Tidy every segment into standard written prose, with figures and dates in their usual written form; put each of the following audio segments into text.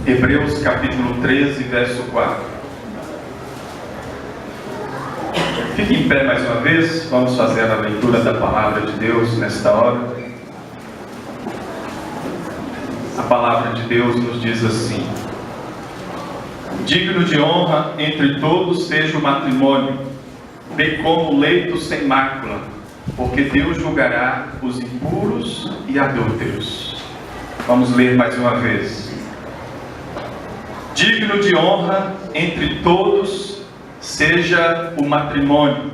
Hebreus capítulo 13, verso 4. Fique em pé mais uma vez, vamos fazer a leitura da palavra de Deus nesta hora. A palavra de Deus nos diz assim: digno de honra entre todos seja o matrimônio, bem como o leito sem mácula, porque Deus julgará os impuros e adúlteros. Vamos ler mais uma vez. Digno de honra entre todos seja o matrimônio,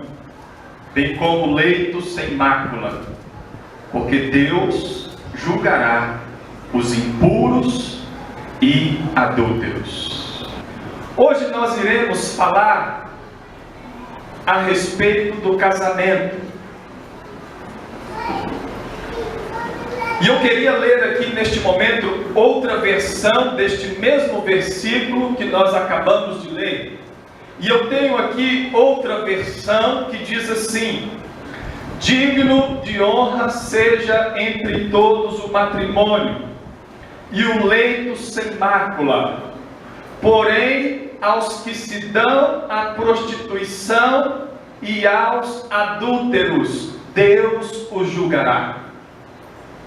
bem como o leito sem mácula, porque Deus julgará os impuros e adúlteros. Hoje nós iremos falar a respeito do casamento. E eu queria ler aqui neste momento outra versão deste mesmo versículo que nós acabamos de ler. E eu tenho aqui outra versão que diz assim: digno de honra seja entre todos o matrimônio e o leito sem mácula, porém aos que se dão à prostituição e aos adúlteros Deus os julgará.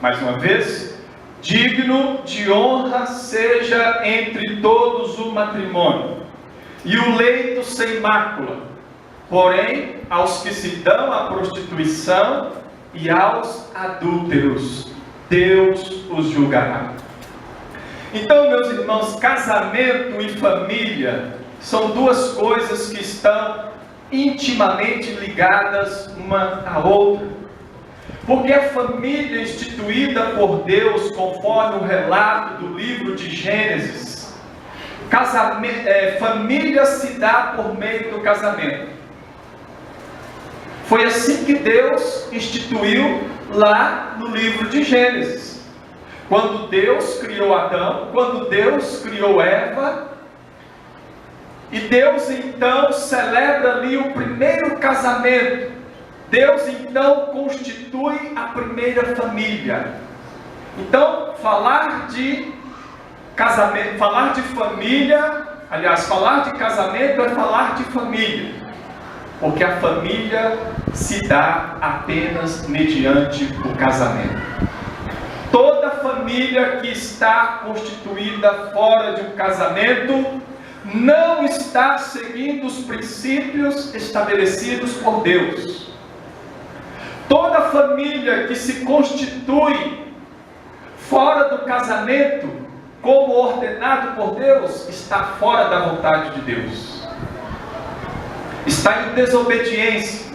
Mais uma vez, digno de honra seja entre todos o matrimônio e o leito sem mácula, porém aos que se dão à prostituição e aos adúlteros Deus os julgará. Então, meus irmãos, casamento e família são duas coisas que estão intimamente ligadas uma à outra. Porque a família instituída por Deus, conforme o relato do livro de Gênesis, família se dá por meio do casamento. Foi assim que Deus instituiu lá no livro de Gênesis. Quando Deus criou Adão, quando Deus criou Eva, e Deus então celebra ali o primeiro casamento. Deus então constitui a primeira família. Então, falar de casamento, falar de família, aliás, falar de casamento é falar de família, porque a família se dá apenas mediante o casamento. Toda família que está constituída fora de um casamento não está seguindo os princípios estabelecidos por Deus. Toda família que se constitui fora do casamento, como ordenado por Deus, está fora da vontade de Deus. Está em desobediência,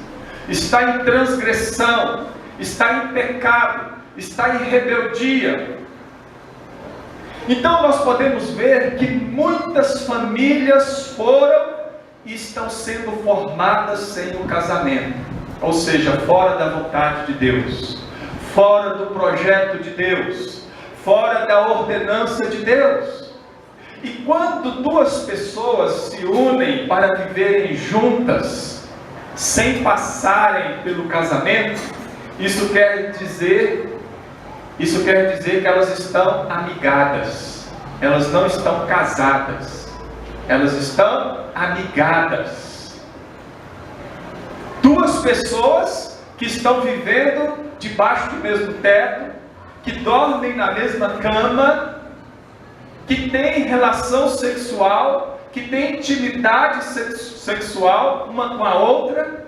está em transgressão, está em pecado, está em rebeldia. Então nós podemos ver que muitas famílias foram e estão sendo formadas sem o casamento. Ou seja, fora da vontade de Deus, fora do projeto de Deus, fora da ordenança de Deus. E quando duas pessoas se unem para viverem juntas, sem passarem pelo casamento, isso quer dizer que elas estão amigadas. Elas não estão casadas, elas estão amigadas. Duas pessoas que estão vivendo debaixo do mesmo teto, que dormem na mesma cama, que têm relação sexual, que têm intimidade sexual uma com a outra,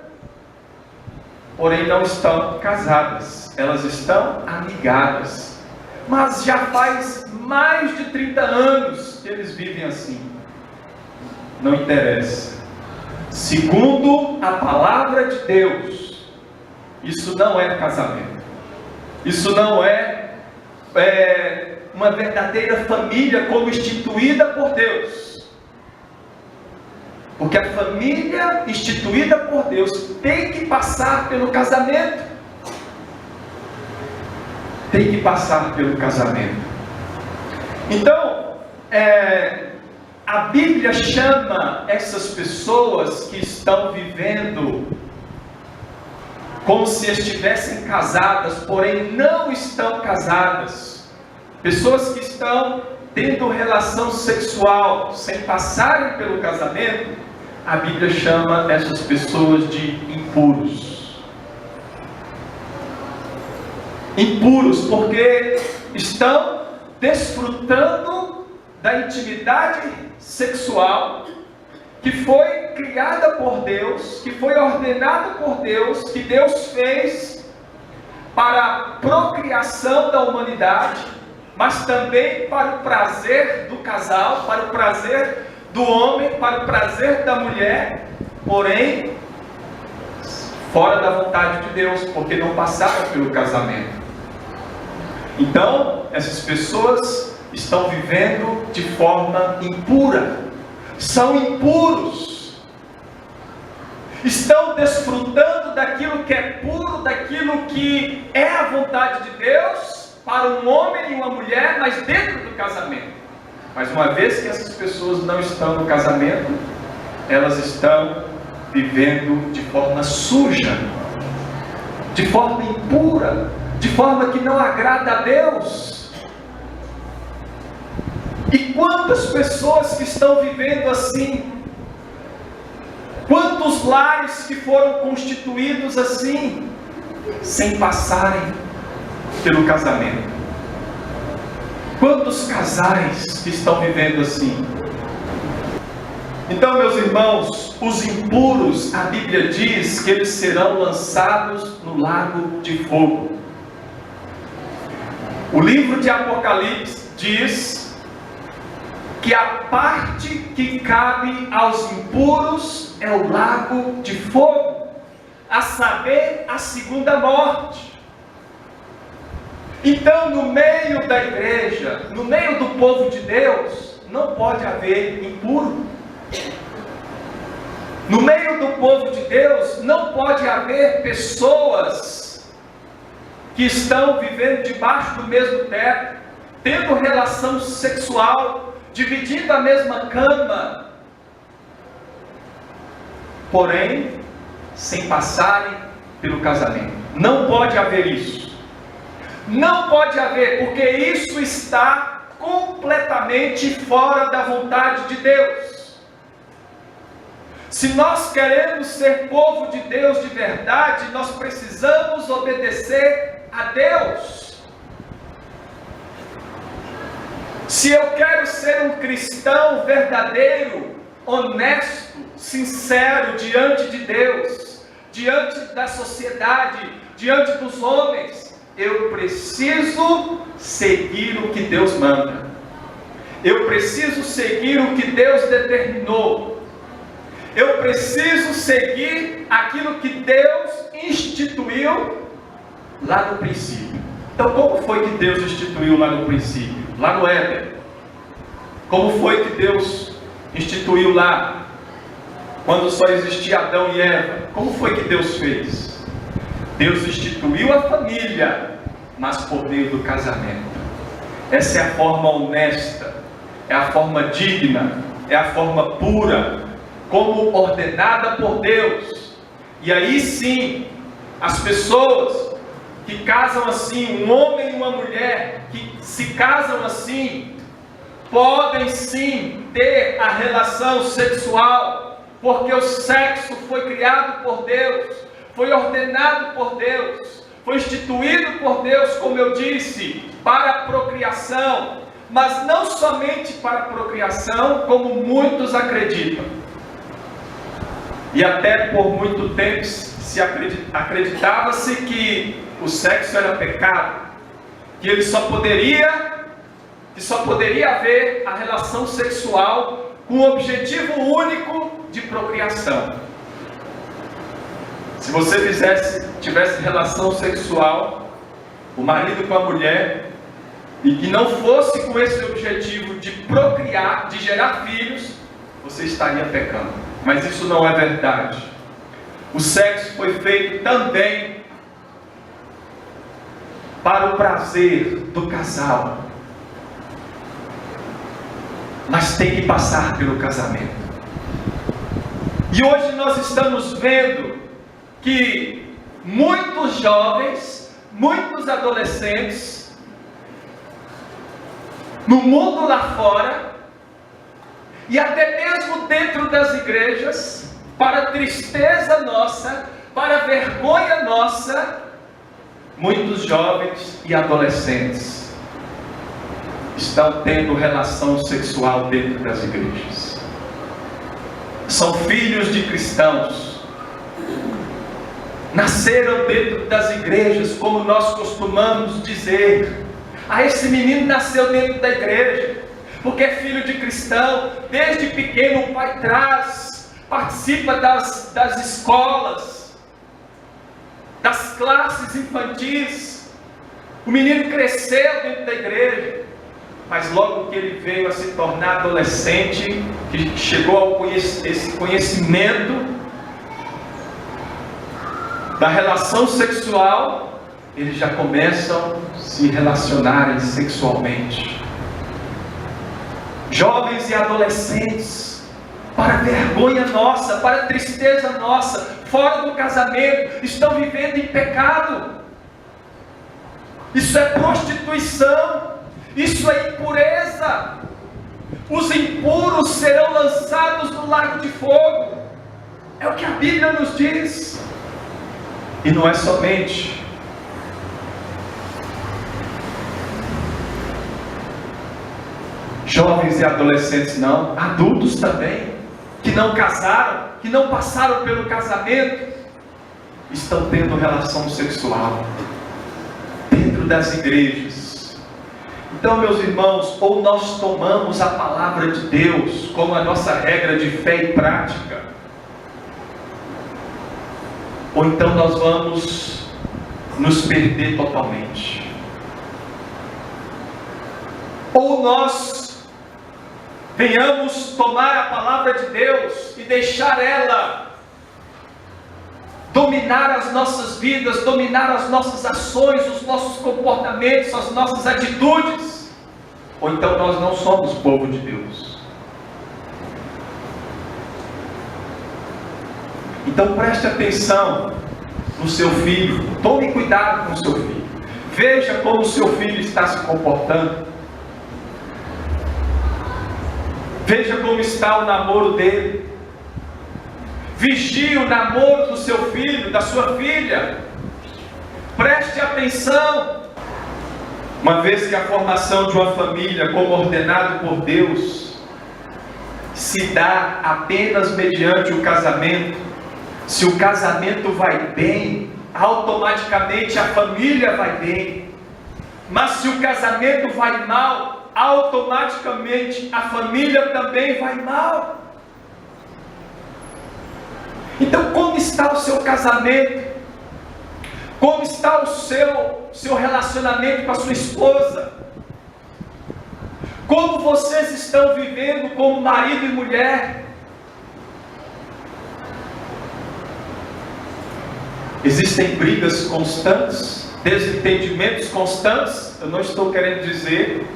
porém não estão casadas, elas estão amigadas. Mas já faz mais de 30 anos que eles vivem assim. Não interessa. Segundo a palavra de Deus, isso não é casamento. Isso não é uma verdadeira família como instituída por Deus. Porque a família instituída por Deus tem que passar pelo casamento. Tem que passar pelo casamento. Então, a Bíblia chama essas pessoas que estão vivendo como se estivessem casadas, porém não estão casadas. Pessoas que estão tendo relação sexual sem passarem pelo casamento, a Bíblia chama essas pessoas de impuros. Impuros porque estão desfrutando da intimidade sexual que foi criada por Deus, que foi ordenada por Deus, que Deus fez para a procriação da humanidade, mas também para o prazer do casal, para o prazer do homem, para o prazer da mulher, porém fora da vontade de Deus, porque não passaram pelo casamento. Então, essas pessoas estão vivendo de forma impura, são impuros, estão desfrutando daquilo que é puro, daquilo que é a vontade de Deus para um homem e uma mulher, mas dentro do casamento. Mas uma vez que essas pessoas não estão no casamento, elas estão vivendo de forma suja, de forma impura, de forma que não agrada a Deus. E quantas pessoas que estão vivendo assim? Quantos lares que foram constituídos assim, sem passarem pelo casamento? Quantos casais que estão vivendo assim? Então, meus irmãos, os impuros, a Bíblia diz que eles serão lançados no lago de fogo. O livro de Apocalipse diz que a parte que cabe aos impuros é o lago de fogo, a saber, a segunda morte. Então, no meio da igreja, no meio do povo de Deus, não pode haver impuro. No meio do povo de Deus, não pode haver pessoas que estão vivendo debaixo do mesmo teto, tendo relação sexual, dividindo a mesma cama, porém, sem passarem pelo casamento. Não pode haver isso. Não pode haver, porque isso está completamente fora da vontade de Deus. Se nós queremos ser povo de Deus de verdade, nós precisamos obedecer a Deus. Se eu quero ser um cristão verdadeiro, honesto, sincero diante de Deus, diante da sociedade, diante dos homens, eu preciso seguir o que Deus manda. Eu preciso seguir o que Deus determinou. Eu preciso seguir aquilo que Deus instituiu lá no princípio. Então, como foi que Deus instituiu lá no princípio? Lá no Éden. Como foi que Deus instituiu lá, quando só existia Adão e Eva? Como foi que Deus fez? Deus instituiu a família, mas por meio do casamento. Essa é a forma honesta, é a forma digna, é a forma pura, como ordenada por Deus. E aí sim, as pessoas que casam assim, um homem e uma mulher que se casam assim, podem sim ter a relação sexual, porque o sexo foi criado por Deus, foi ordenado por Deus, foi instituído por Deus, como eu disse, para a procriação, mas não somente para a procriação, como muitos acreditam. E até por muito tempo acreditava-se que o sexo era pecado, que só poderia haver a relação sexual com o objetivo único de procriação. Se você tivesse relação sexual, o marido com a mulher, e que não fosse com esse objetivo de procriar, de gerar filhos, você estaria pecando. Mas isso não é verdade. O sexo foi feito também para o prazer do casal, mas tem que passar pelo casamento. E hoje nós estamos vendo que muitos jovens, muitos adolescentes no mundo lá fora, e até mesmo dentro das igrejas, para tristeza nossa, para vergonha nossa, muitos jovens e adolescentes estão tendo relação sexual dentro das igrejas. São filhos de cristãos, nasceram dentro das igrejas, como nós costumamos dizer. Esse menino nasceu dentro da igreja, porque é filho de cristão. Desde pequeno o pai traz, participa das escolas, das classes infantis. O menino cresceu dentro da igreja, mas logo que ele veio a se tornar adolescente, que chegou a esse conhecimento da relação sexual, eles já começam a se relacionarem sexualmente. Jovens e adolescentes, para vergonha nossa, para tristeza nossa, fora do casamento, estão vivendo em pecado. Isso é prostituição, isso é impureza. Os impuros serão lançados no lago de fogo. É o que a Bíblia nos diz. E não é somente jovens e adolescentes, não, adultos também, que não casaram, que não passaram pelo casamento, estão tendo relação sexual dentro das igrejas. Então, meus irmãos, ou nós tomamos a palavra de Deus como a nossa regra de fé e prática, ou então nós vamos nos perder totalmente. Ou nós venhamos tomar a palavra de Deus e deixar ela dominar as nossas vidas, dominar as nossas ações, os nossos comportamentos, as nossas atitudes. Ou então nós não somos povo de Deus. Então preste atenção no seu filho, tome cuidado com o seu filho, veja como o seu filho está se comportando, veja como está o namoro dele, vigie o namoro do seu filho, da sua filha, preste atenção. Uma vez que a formação de uma família, como ordenado por Deus, se dá apenas mediante o casamento, se o casamento vai bem, automaticamente a família vai bem. Mas se o casamento vai mal, automaticamente a família também vai mal. Então, como está o seu casamento? Como está o seu relacionamento com a sua esposa? Como vocês estão vivendo como marido e mulher? Existem brigas constantes, desentendimentos constantes. Eu não estou querendo dizer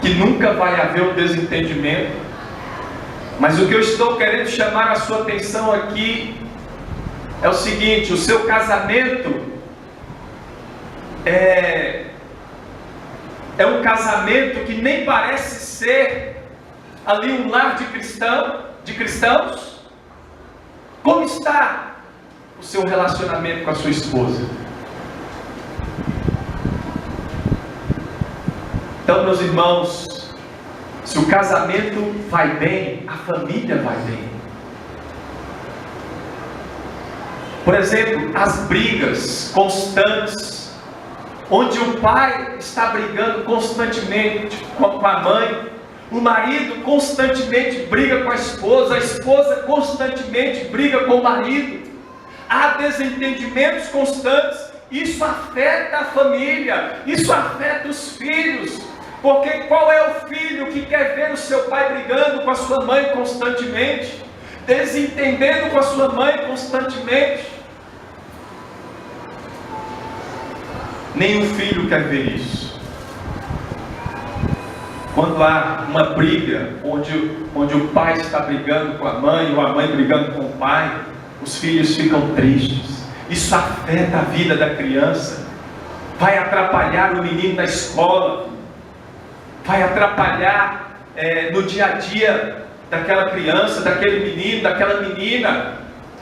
que nunca vai haver um desentendimento, mas o que eu estou querendo chamar a sua atenção aqui é o seguinte: o seu casamento é um casamento que nem parece ser ali um lar de cristãos. Como está o seu relacionamento com a sua esposa? Então, meus irmãos, se o casamento vai bem, a família vai bem. Por exemplo, as brigas constantes, onde o pai está brigando constantemente com a mãe, o marido constantemente briga com a esposa constantemente briga com o marido, há desentendimentos constantes. Isso afeta a família, isso afeta os filhos, porque qual é o filho que quer ver o seu pai brigando com a sua mãe constantemente, desentendendo com a sua mãe constantemente? Nenhum filho quer ver isso. Quando há uma briga, onde o pai está brigando com a mãe, ou a mãe brigando com o pai, os filhos ficam tristes. Isso afeta a vida da criança, vai atrapalhar o menino na escola. vai atrapalhar no dia a dia daquela criança, daquele menino, daquela menina.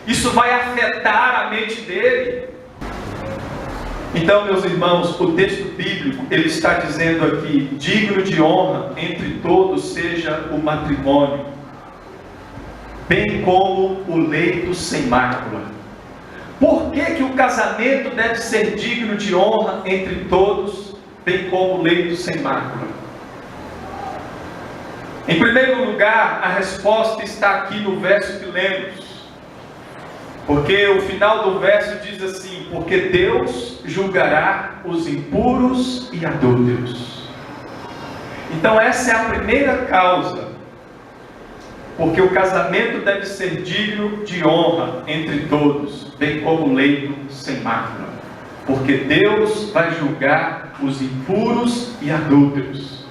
Isso vai afetar a mente dele. Então, meus irmãos, o texto bíblico, ele está dizendo aqui: digno de honra entre todos seja o matrimônio, bem como o leito sem mácula. Por que o casamento deve ser digno de honra entre todos, bem como o leito sem mácula? Em primeiro lugar, a resposta está aqui no verso que lemos. Porque o final do verso diz assim: porque Deus julgará os impuros e adúlteros. Então essa é a primeira causa, porque o casamento deve ser digno de honra entre todos, bem como o leito sem mácula. Porque Deus vai julgar os impuros e adúlteros.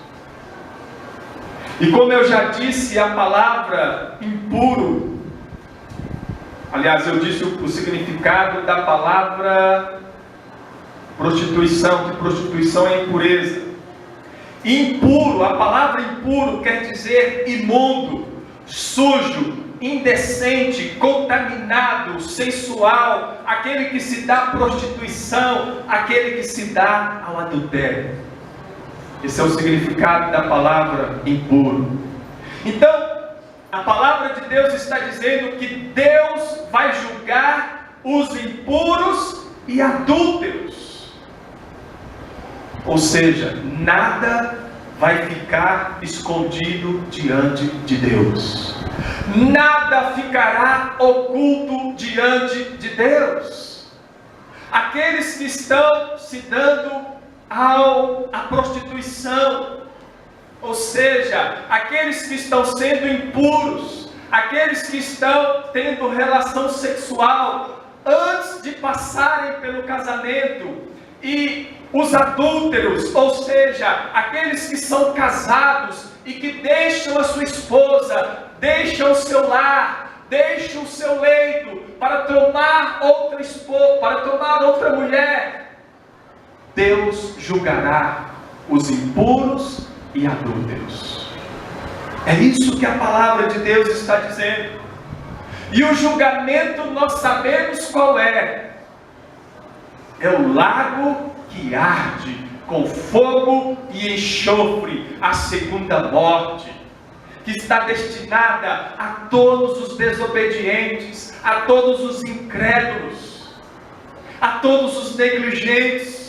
E como eu já disse, a palavra impuro, aliás, eu disse o significado da palavra prostituição, que prostituição é impureza. Impuro, a palavra impuro quer dizer imundo, sujo, indecente, contaminado, sensual, aquele que se dá à prostituição, aquele que se dá ao adultério. Esse é o significado da palavra impuro. Então, a palavra de Deus está dizendo que Deus vai julgar os impuros e adúlteros. Ou seja, nada vai ficar escondido diante de Deus. Nada ficará oculto diante de Deus. Aqueles que estão se dando à prostituição, ou seja, aqueles que estão sendo impuros, aqueles que estão tendo relação sexual antes de passarem pelo casamento, e os adúlteros, ou seja, aqueles que são casados e que deixam a sua esposa, deixam o seu lar, deixam o seu leito para tomar outra esposa, para tomar outra mulher. Deus julgará os impuros e adúlteros. É isso que a palavra de Deus está dizendo. E o julgamento nós sabemos qual é. É o lago que arde com fogo e enxofre, a segunda morte, que está destinada a todos os desobedientes, a todos os incrédulos, a todos os negligentes,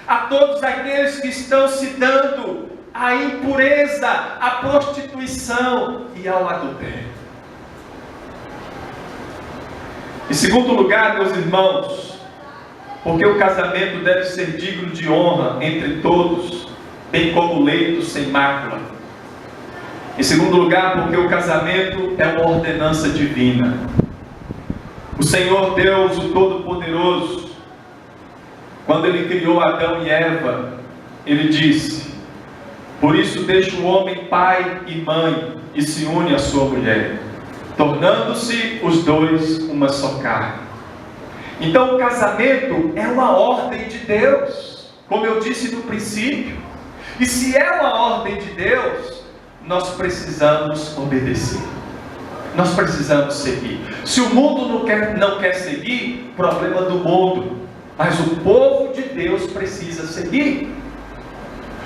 a todos aqueles que estão se dando à impureza, à prostituição e ao adultério. Em segundo lugar, meus irmãos, porque o casamento deve ser digno de honra entre todos, bem como o leito sem mácula. Em segundo lugar, porque o casamento é uma ordenança divina. O Senhor Deus, o Todo-Poderoso, quando Ele criou Adão e Eva, Ele disse: por isso deixa o homem pai e mãe e se une à sua mulher, tornando-se os dois uma só carne. Então o casamento é uma ordem de Deus, como eu disse no princípio. E se é uma ordem de Deus, nós precisamos obedecer. Nós precisamos seguir. Se o mundo não quer seguir, problema do mundo. Mas o povo de Deus precisa seguir.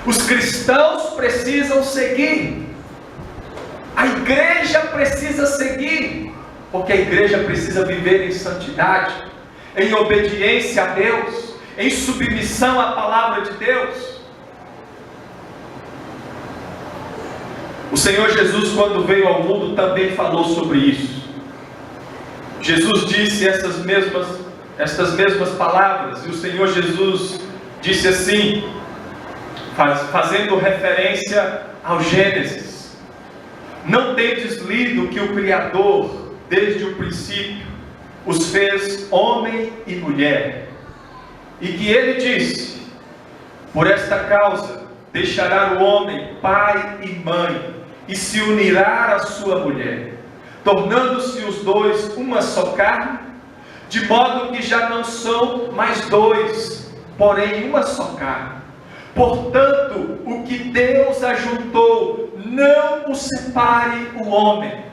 Os cristãos precisam seguir. A igreja precisa seguir. Porque a igreja precisa viver em santidade, em obediência a Deus, em submissão à palavra de Deus. O Senhor Jesus, quando veio ao mundo, também falou sobre isso. Jesus disse estas mesmas palavras, e o Senhor Jesus disse assim, fazendo referência ao Gênesis: não tendes lido que o Criador, desde o princípio, os fez homem e mulher, e que Ele disse: por esta causa deixará o homem pai e mãe, e se unirá à sua mulher, tornando-se os dois uma só carne, de modo que já não são mais dois, porém uma só carne. Portanto, o que Deus ajuntou, não o separe o homem.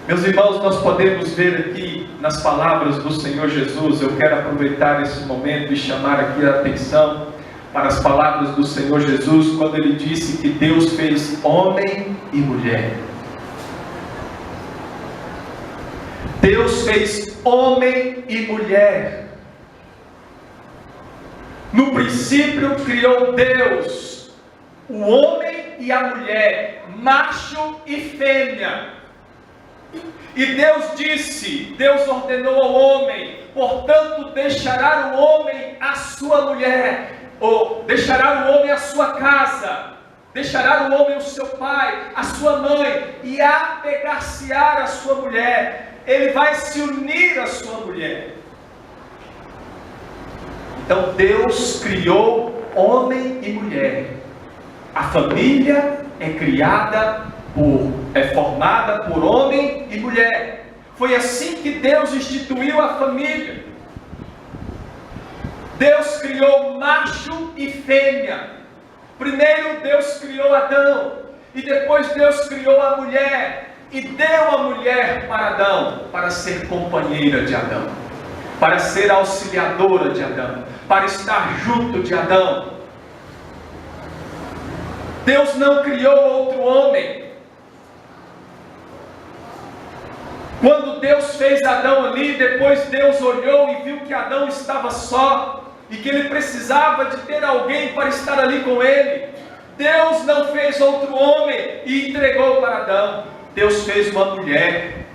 Meus irmãos, nós podemos ver aqui nas palavras do Senhor Jesus. Eu quero aproveitar esse momento e chamar aqui a atenção para as palavras do Senhor Jesus, quando Ele disse que Deus fez homem e mulher. Deus fez homem e mulher. No princípio criou Deus o homem e a mulher, macho e fêmea. E Deus disse, Deus ordenou ao homem, portanto deixará o homem a sua mulher, ou deixará o homem a sua casa, deixará o homem o seu pai, a sua mãe, e apegar-se-á a sua mulher. Ele vai se unir à sua mulher. Então Deus criou homem e mulher. A família é formada por homem e mulher. Foi assim que Deus instituiu a família. Deus criou macho e fêmea. Primeiro Deus criou Adão, e depois Deus criou a mulher, e deu a mulher para Adão, para ser companheira de Adão, para ser auxiliadora de Adão, para estar junto de Adão. Deus não criou outro homem. Quando Deus fez Adão ali, depois Deus olhou e viu que Adão estava só, e que ele precisava de ter alguém para estar ali com ele. Deus não fez outro homem e entregou para Adão. Deus fez uma mulher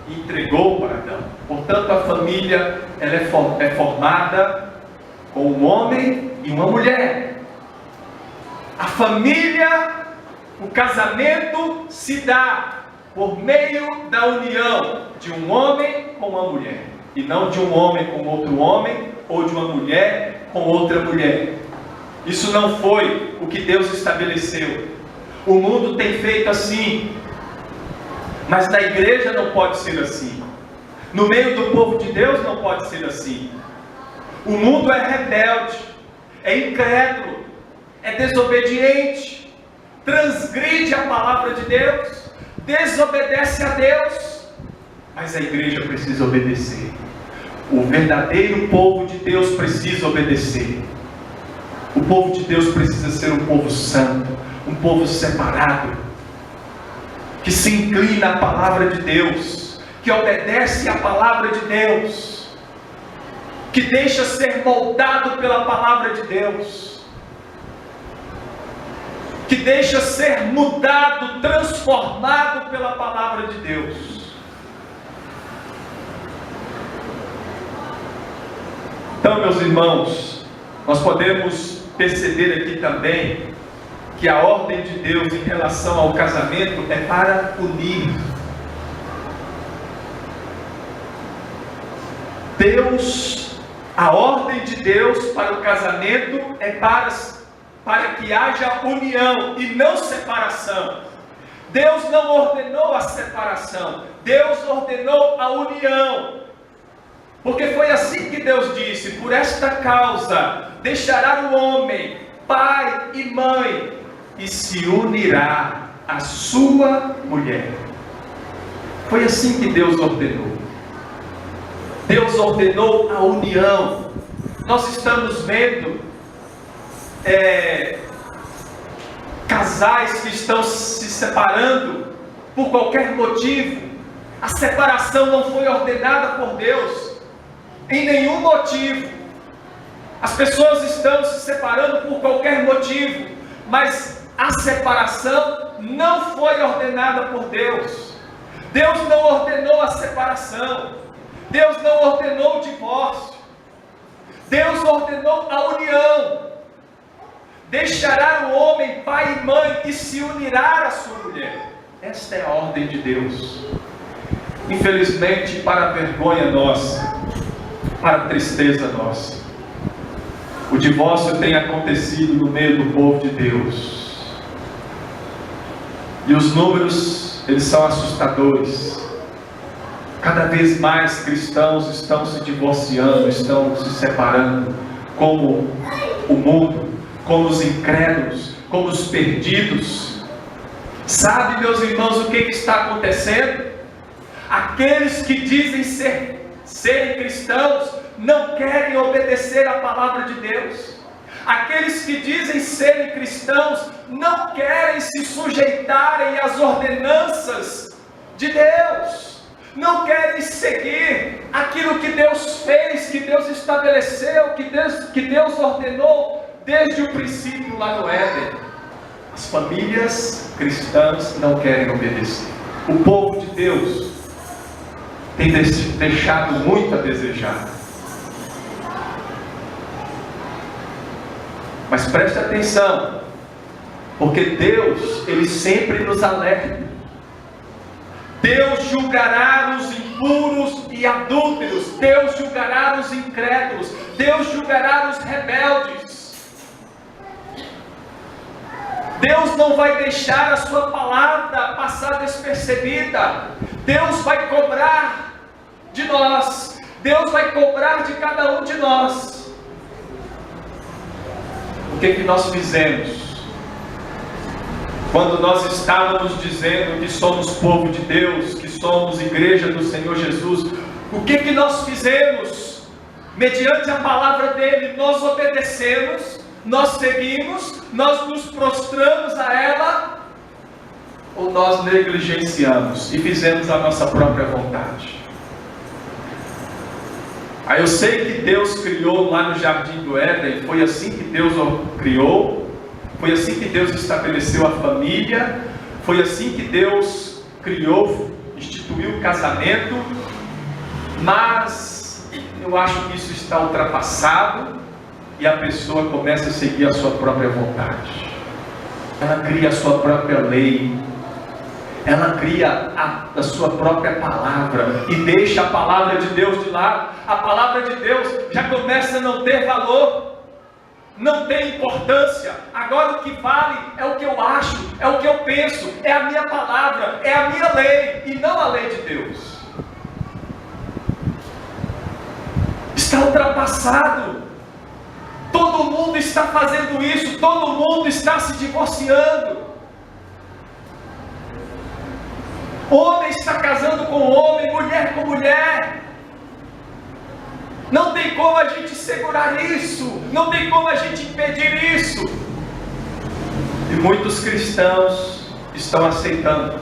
e entregou para Adão. Portanto, a família ela é formada com um homem e uma mulher. A família, o casamento se dá por meio da união de um homem com uma mulher, e não de um homem com outro homem, ou de uma mulher com outra mulher. Isso não foi o que Deus estabeleceu. O mundo tem feito assim, mas na igreja não pode ser assim. No meio do povo de Deus não pode ser assim. O mundo é rebelde, é incrédulo, é desobediente, transgride a palavra de Deus, desobedece a Deus, mas a igreja precisa obedecer. O verdadeiro povo de Deus precisa obedecer. O povo de Deus precisa ser um povo santo, um povo separado, que se inclina à palavra de Deus, que obedece à palavra de Deus, que deixa ser moldado pela palavra de Deus, que deixa ser mudado, transformado pela palavra de Deus. Então, meus irmãos, nós podemos perceber aqui também que a ordem de Deus em relação ao casamento é para unir. A ordem de Deus para o casamento é para que haja união e não separação. Deus não ordenou a separação, Deus ordenou a união. Porque foi assim que Deus disse: por esta causa deixará o homem pai e mãe e se unirá à sua mulher. Foi assim que Deus ordenou. Deus ordenou a união. Nós estamos vendo casais que estão se separando por qualquer motivo. A separação não foi ordenada por Deus em nenhum motivo. As pessoas estão se separando por qualquer motivo, mas a separação não foi ordenada por Deus. Deus não ordenou a separação, Deus não ordenou o divórcio, Deus ordenou a união. Deixará o homem pai e mãe e se unirá à sua mulher. Esta é a ordem de Deus. Infelizmente, para a vergonha nossa, para a tristeza nossa, o divórcio tem acontecido no meio do povo de Deus, e os números, eles são assustadores. Cada vez mais cristãos estão se divorciando, estão se separando, como o mundo, como os incrédulos, como os perdidos. Sabe, meus irmãos, o que está acontecendo? Aqueles que dizem serem cristãos não querem obedecer à palavra de Deus. Aqueles que dizem serem cristãos não querem se sujeitarem às ordenanças de Deus, não querem seguir aquilo que Deus fez, que Deus estabeleceu, que Deus ordenou desde o princípio lá no Éden. As famílias cristãs não querem obedecer. O povo de Deus tem deixado muito a desejar. Mas preste atenção, porque Deus, Ele sempre nos alerta. Deus julgará os impuros e adúlteros, Deus julgará os incrédulos, Deus julgará os rebeldes. Deus não vai deixar a sua palavra passar despercebida. Deus vai cobrar de nós, Deus vai cobrar de cada um de nós. O que nós fizemos quando nós estávamos dizendo que somos povo de Deus, que somos igreja do Senhor Jesus? O que nós fizemos? Mediante a palavra dele, nós obedecemos, nós seguimos, nós nos prostramos a ela, ou nós negligenciamos e fizemos a nossa própria vontade? Eu sei que Deus criou lá no Jardim do Éden, foi assim que Deus o criou, foi assim que Deus estabeleceu a família, foi assim que Deus criou, instituiu o casamento, mas eu acho que isso está ultrapassado e a pessoa começa a seguir a sua própria vontade. Ela cria a sua própria lei, ela cria a sua própria palavra e deixa a palavra de Deus de lado. A palavra de Deus já começa a não ter valor, não tem importância. Agora o que vale é o que eu acho, é o que eu penso, é a minha palavra, é a minha lei e não a lei de Deus. Está ultrapassado. Todo mundo está fazendo isso, todo mundo está se divorciando. Homem está casando com homem, mulher com mulher. Não tem como a gente segurar isso, não tem como a gente impedir isso. E muitos cristãos estão aceitando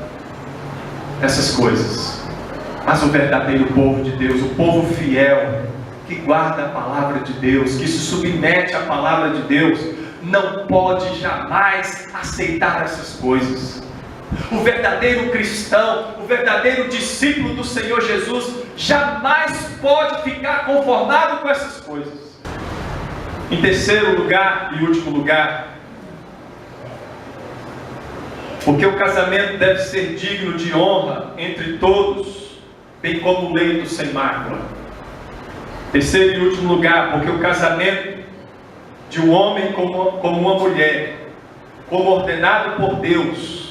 essas coisas. Mas o verdadeiro povo de Deus, o povo fiel, que guarda a palavra de Deus, que se submete à palavra de Deus, não pode jamais aceitar essas coisas. O verdadeiro cristão, o verdadeiro discípulo do Senhor Jesus, jamais pode ficar conformado com essas coisas. Em terceiro lugar e último lugar, porque o casamento deve ser digno de honra entre todos, bem como o leito sem mácula. Terceiro e último lugar, porque o casamento de um homem com uma mulher, como ordenado por Deus,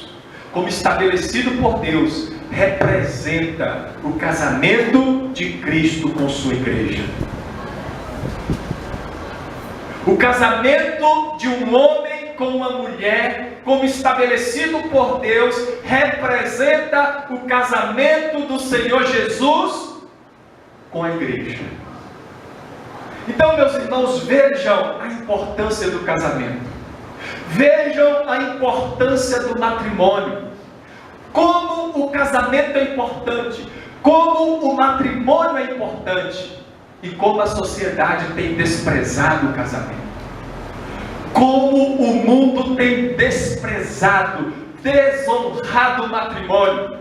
como estabelecido por Deus, representa o casamento de Cristo com sua igreja. O casamento de um homem com uma mulher, como estabelecido por Deus, representa o casamento do Senhor Jesus com a igreja. Então, meus irmãos, vejam a importância do casamento. Vejam a importância do matrimônio. Como o casamento é importante, como o matrimônio é importante, e como a sociedade tem desprezado o casamento. Como o mundo tem desprezado, desonrado o matrimônio.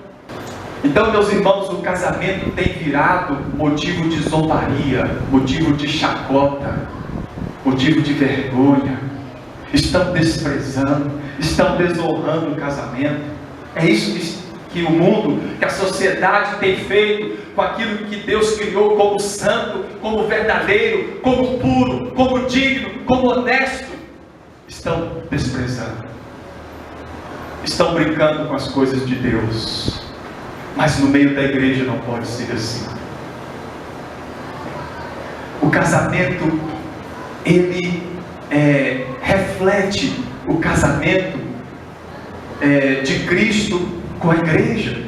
Então, meus irmãos, o casamento tem virado motivo de zombaria, motivo de chacota, motivo de vergonha. Estão desprezando, estão desonrando o casamento. É isso que o mundo, que a sociedade tem feito com aquilo que Deus criou como santo, como verdadeiro, como puro, como digno, como honesto. Estão desprezando, estão brincando com as coisas de Deus. Mas no meio da igreja não pode ser assim. O casamento, ele reflete o casamento de Cristo com a igreja.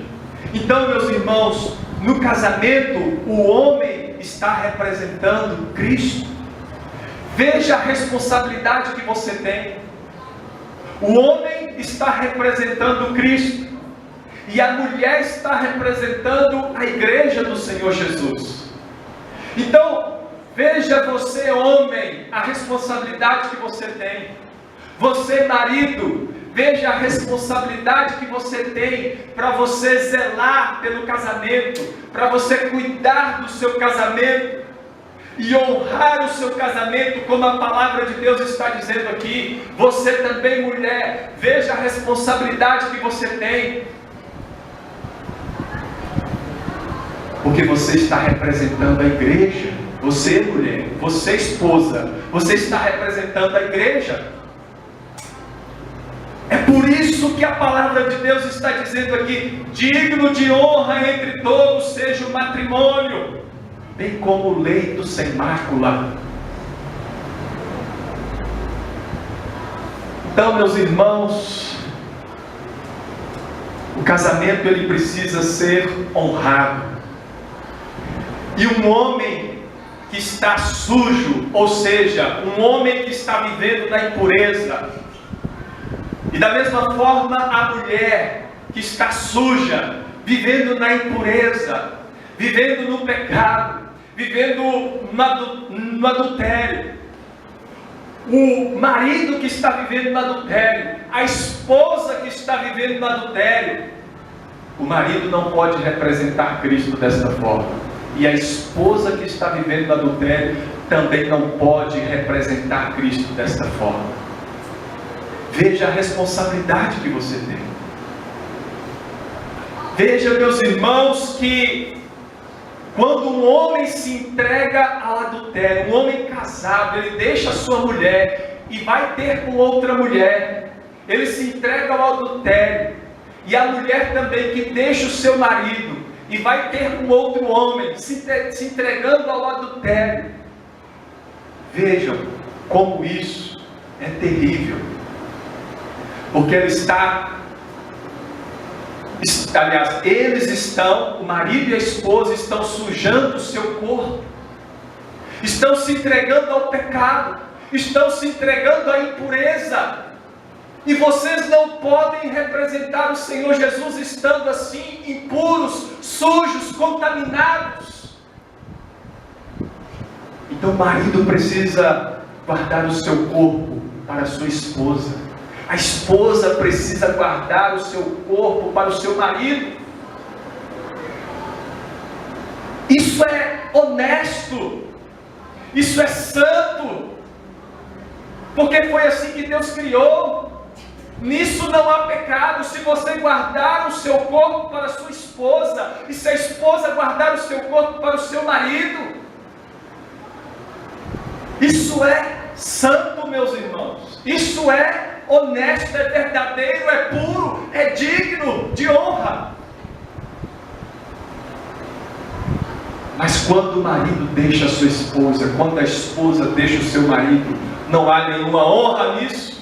Então, meus irmãos, no casamento, o homem está representando Cristo. Veja a responsabilidade que você tem. O homem está representando Cristo, e a mulher está representando a igreja do Senhor Jesus. Então, veja você, homem, a responsabilidade que você tem. Você, marido, veja a responsabilidade que você tem para você zelar pelo casamento, para você cuidar do seu casamento e honrar o seu casamento, como a palavra de Deus está dizendo aqui. Você também, mulher, veja a responsabilidade que você tem, porque você está representando a igreja. Você, mulher, você, esposa, você está representando a igreja. É por isso que a palavra de Deus está dizendo aqui: digno de honra entre todos seja o matrimônio, bem como o leito sem mácula. Então, meus irmãos, o casamento ele precisa ser honrado. E um homem que está sujo, ou seja, um homem que está vivendo na impureza, e da mesma forma a mulher que está suja, vivendo na impureza, vivendo no pecado, vivendo no adultério, o marido que está vivendo no adultério, a esposa que está vivendo no adultério, o marido não pode representar Cristo desta forma, e a esposa que está vivendo no adultério também não pode representar Cristo desta forma. Veja a responsabilidade que você tem. Veja, meus irmãos, que quando um homem se entrega ao adultério, um homem casado, ele deixa a sua mulher e vai ter com outra mulher, ele se entrega ao adultério, e a mulher também que deixa o seu marido e vai ter com outro homem, se entregando ao adultério. Vejam como isso é terrível, porque eles estão, o marido e a esposa estão sujando o seu corpo, estão se entregando ao pecado, estão se entregando à impureza, e vocês não podem representar o Senhor Jesus estando assim, impuros, sujos, contaminados. Então o marido precisa guardar o seu corpo para a sua esposa, a esposa precisa guardar o seu corpo para o seu marido. Isso é honesto, isso é santo, porque foi assim que Deus criou. Nisso não há pecado, se você guardar o seu corpo para a sua esposa, e se a esposa guardar o seu corpo para o seu marido. Isso é santo, meus irmãos. Isso é honesto, é verdadeiro, é puro, é digno de honra. Mas quando o marido deixa a sua esposa, quando a esposa deixa o seu marido, não há nenhuma honra nisso.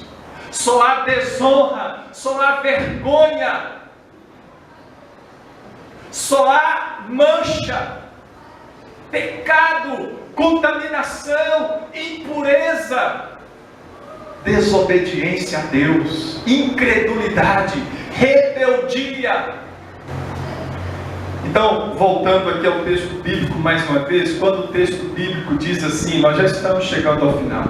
Só há desonra, só há vergonha, só há mancha, pecado, contaminação, impureza, desobediência a Deus, incredulidade, rebeldia. Então, voltando aqui ao texto bíblico mais uma vez, quando o texto bíblico diz assim, nós já estamos chegando ao final.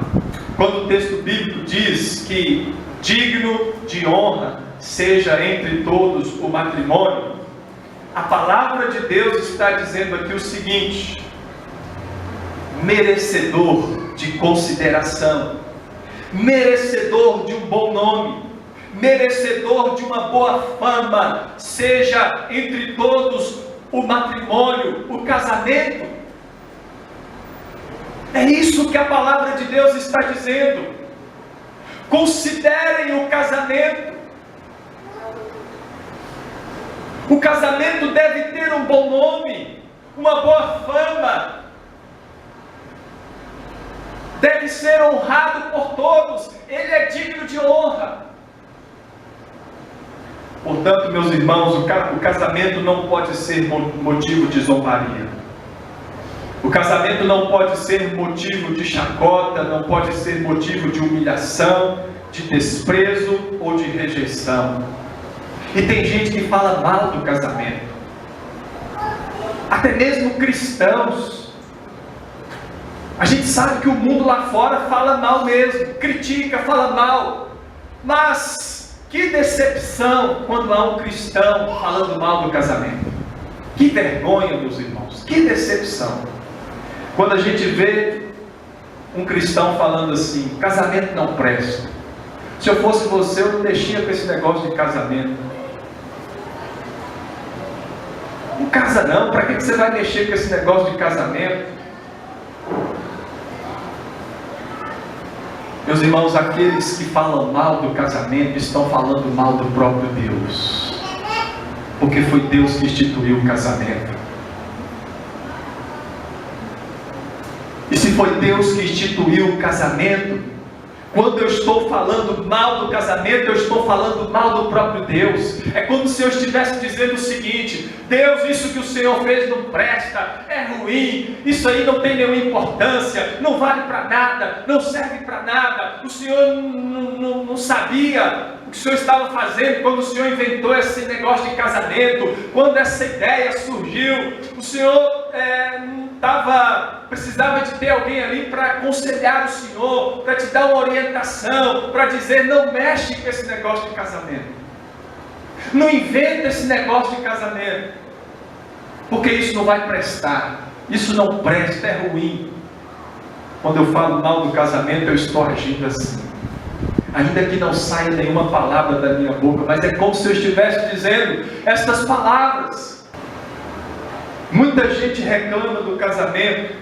Quando o texto bíblico diz que digno de honra seja entre todos o matrimônio, a palavra de Deus está dizendo aqui o seguinte: merecedor de consideração, merecedor de um bom nome, merecedor de uma boa fama, seja entre todos o matrimônio, o casamento. É isso que a palavra de Deus está dizendo. Considerem o casamento. O casamento deve ter um bom nome, uma boa fama. deve ser honrado por todos, ele é digno de honra. Portanto, meus irmãos, o casamento não pode ser motivo de zombaria. O casamento não pode ser motivo de chacota, não pode ser motivo de humilhação, de desprezo ou de rejeição. E tem gente que fala mal do casamento, até mesmo cristãos. A gente sabe que o mundo lá fora fala mal mesmo, critica, fala mal, mas que decepção quando há um cristão falando mal do casamento. Que vergonha, meus irmãos, que decepção quando a gente vê um cristão falando assim: casamento não presta. Se eu fosse você, eu não mexia com esse negócio de casamento. Não casa não, para que você vai mexer com esse negócio de casamento? Meus irmãos, aqueles que falam mal do casamento estão falando mal do próprio Deus, porque foi Deus que instituiu o casamento. E se foi Deus que instituiu o casamento, quando eu estou falando mal do casamento, eu estou falando mal do próprio Deus. É como se eu estivesse dizendo o seguinte: Deus, isso que o Senhor fez não presta, é ruim, isso aí não tem nenhuma importância, não vale para nada, não serve para nada. O Senhor não sabia o que o Senhor estava fazendo quando o Senhor inventou esse negócio de casamento, quando essa ideia surgiu. O Senhor precisava de ter alguém ali para aconselhar o Senhor, para te dar uma orientação, para dizer: não mexe com esse negócio de casamento, não inventa esse negócio de casamento, porque isso não vai prestar, isso não presta, é ruim. Quando eu falo mal do casamento, eu estou agindo assim, ainda que não saia nenhuma palavra da minha boca, mas é como se eu estivesse dizendo estas palavras. Muita gente reclama do casamento,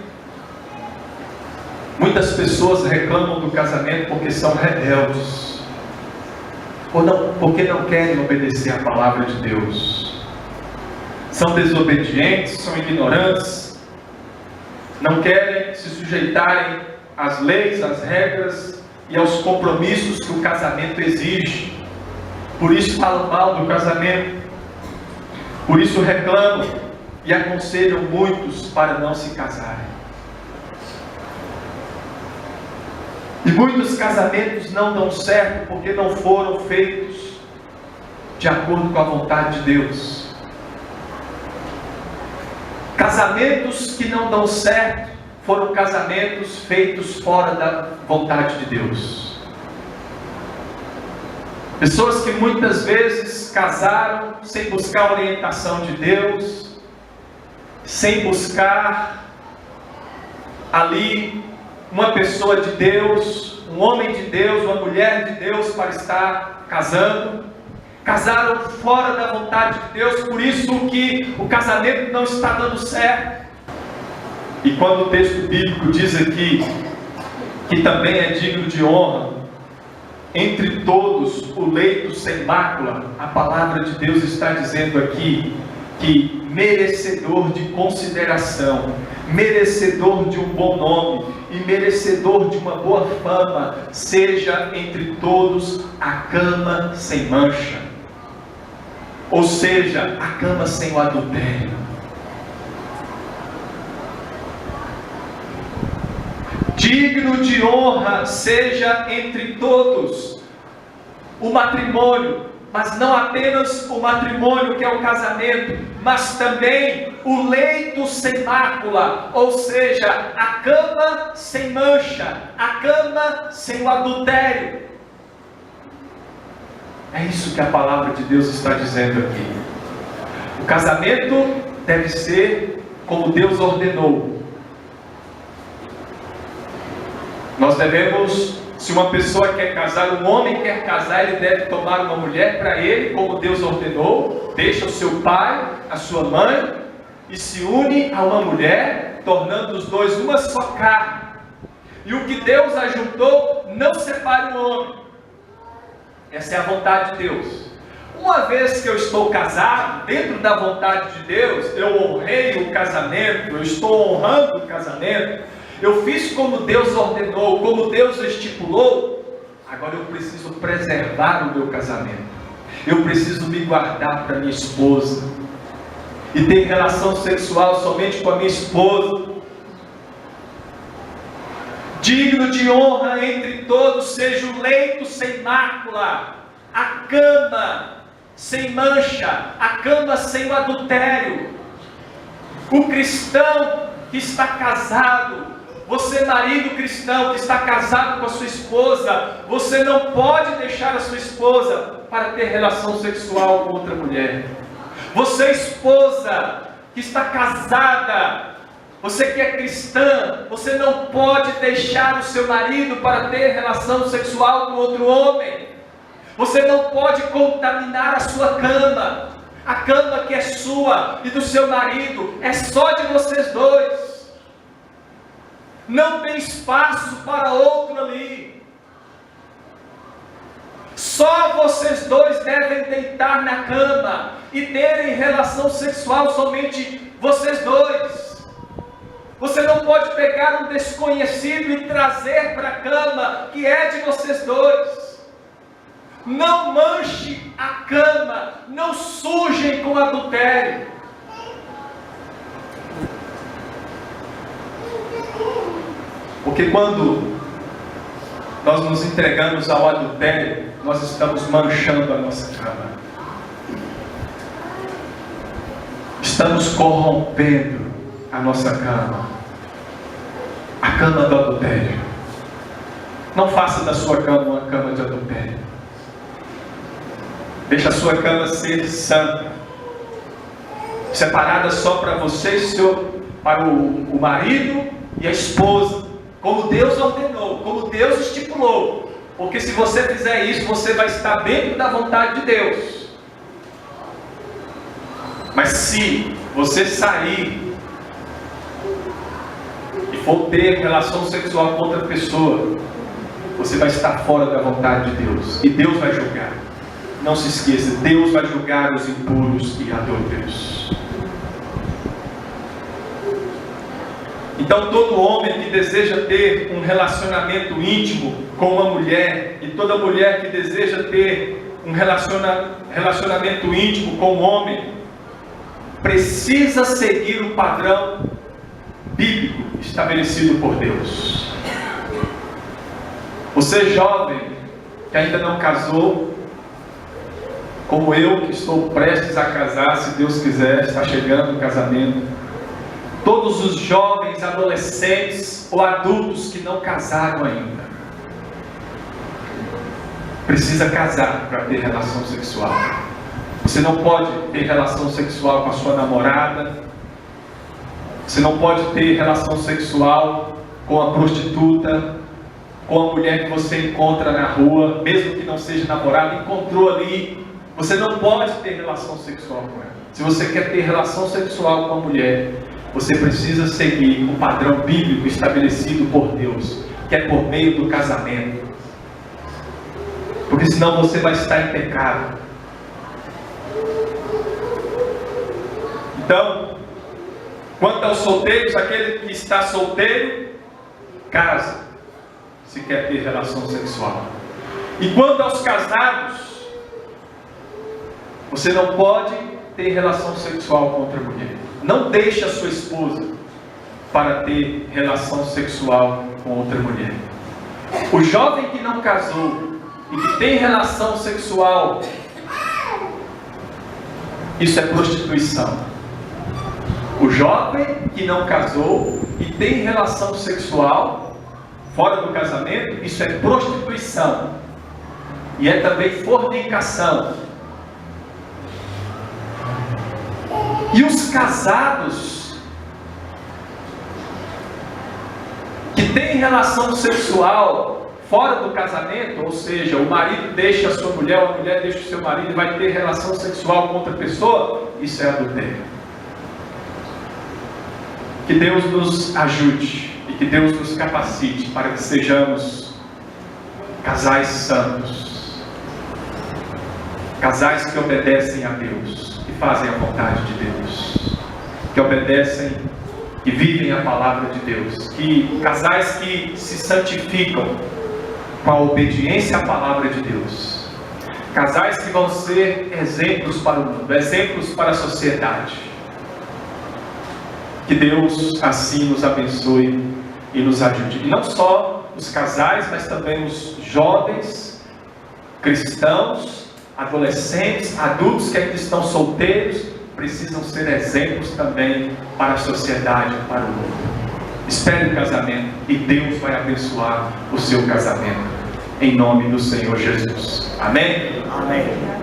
muitas pessoas reclamam do casamento porque são rebeldes, ou não, porque não querem obedecer a palavra de Deus, são desobedientes, são ignorantes, não querem se sujeitarem às leis, às regras e aos compromissos que o casamento exige. Por isso falam mal do casamento, por isso reclamam e aconselham muitos para não se casarem. E muitos casamentos não dão certo porque não foram feitos de acordo com a vontade de Deus. Casamentos que não dão certo foram casamentos feitos fora da vontade de Deus. Pessoas que muitas vezes casaram sem buscar a orientação de Deus, sem buscar ali uma pessoa de Deus, um homem de Deus, uma mulher de Deus para estar casando. Casaram fora da vontade de Deus, por isso que o casamento não está dando certo. E quando o texto bíblico diz aqui que também é digno de honra entre todos o leito sem mácula, a palavra de Deus está dizendo aqui que merecedor de consideração, merecedor de um bom nome e merecedor de uma boa fama, seja entre todos a cama sem mancha, ou seja, a cama sem o adultério. Digno de honra seja entre todos o matrimônio, mas não apenas o matrimônio, que é o casamento, mas também o leito sem mácula, ou seja, a cama sem mancha, a cama sem o adultério. É isso que a palavra de Deus está dizendo aqui. O casamento deve ser como Deus ordenou. Nós devemos, se uma pessoa quer casar, um homem quer casar, ele deve tomar uma mulher para ele, como Deus ordenou, deixa o seu pai, a sua mãe, e se une a uma mulher, tornando os dois uma só carne. E o que Deus ajuntou, não separe o homem. Essa é a vontade de Deus. Uma vez que eu estou casado, dentro da vontade de Deus, eu honrei o casamento, eu estou honrando o casamento, eu fiz como Deus ordenou, como Deus estipulou, agora eu preciso preservar o meu casamento. Eu preciso me guardar para minha esposa e ter relação sexual somente com a minha esposa. Digno de honra entre todos seja o leito sem mácula, a cama sem mancha, a cama sem o adultério. O cristão que está casado, você marido cristão que está casado com a sua esposa, você não pode deixar a sua esposa para ter relação sexual com outra mulher. Você esposa que está casada, você que é cristã, você não pode deixar o seu marido para ter relação sexual com outro homem. Você não pode contaminar a sua cama. A cama que é sua e do seu marido é só de vocês dois. Não tem espaço para outro ali. Só vocês dois devem deitar na cama e terem relação sexual, somente vocês dois. Você não pode pegar um desconhecido e trazer para a cama que é de vocês dois. Não manche a cama, não sujem com adultério. Porque quando nós nos entregamos ao adultério, nós estamos manchando a nossa cama. Estamos corrompendo a nossa cama. A cama do adultério. Não faça da sua cama uma cama de adultério. Deixa a sua cama ser santa, separada só para você, para o marido e a esposa, como Deus ordenou, como Deus estipulou. Porque se você fizer isso, você vai estar dentro da vontade de Deus. Mas se você sair e for ter relação sexual com outra pessoa, você vai estar fora da vontade de Deus, e Deus vai julgar. Não se esqueça, Deus vai julgar os impuros e adúlteros. Então todo homem que deseja ter um relacionamento íntimo com uma mulher, e toda mulher que deseja ter um relacionamento íntimo com um homem, precisa seguir o padrão bíblico estabelecido por Deus. Você jovem que ainda não casou, como eu que estou prestes a casar, se Deus quiser, está chegando o casamento. Todos os jovens, adolescentes ou adultos que não casaram ainda, precisa casar para ter relação sexual. Você não pode ter relação sexual com a sua namorada. Você não pode ter relação sexual com a prostituta, com a mulher que você encontra na rua, mesmo que não seja namorada, encontrou ali. Você não pode ter relação sexual com ela. Se você quer ter relação sexual com a mulher, você precisa seguir o padrão bíblico estabelecido por Deus, que é por meio do casamento. Porque senão você vai estar em pecado. Então, quanto aos solteiros, aquele que está solteiro, casa, se quer ter relação sexual. E quanto aos casados, você não pode ter relação sexual com outra mulher. Não deixe a sua esposa para ter relação sexual com outra mulher. O jovem que não casou e que tem relação sexual, isso é prostituição. O jovem que não casou e tem relação sexual fora do casamento, isso é prostituição. E é também fornicação. E os casados que têm relação sexual fora do casamento, ou seja, o marido deixa a sua mulher, ou a mulher deixa o seu marido e vai ter relação sexual com outra pessoa, isso é adultério. Que Deus nos ajude e que Deus nos capacite para que sejamos casais santos, casais que obedecem a Deus, que fazem a vontade de Deus, que obedecem que vivem a palavra de Deus, casais que se santificam com a obediência à palavra de Deus, casais que vão ser exemplos para o mundo, exemplos para a sociedade. Que Deus assim nos abençoe e nos ajude. E não só os casais, mas também os jovens, cristãos, adolescentes, adultos que ainda estão solteiros, precisam ser exemplos também para a sociedade, para o mundo. Espere o casamento e Deus vai abençoar o seu casamento. Em nome do Senhor Jesus. Amém? Amém.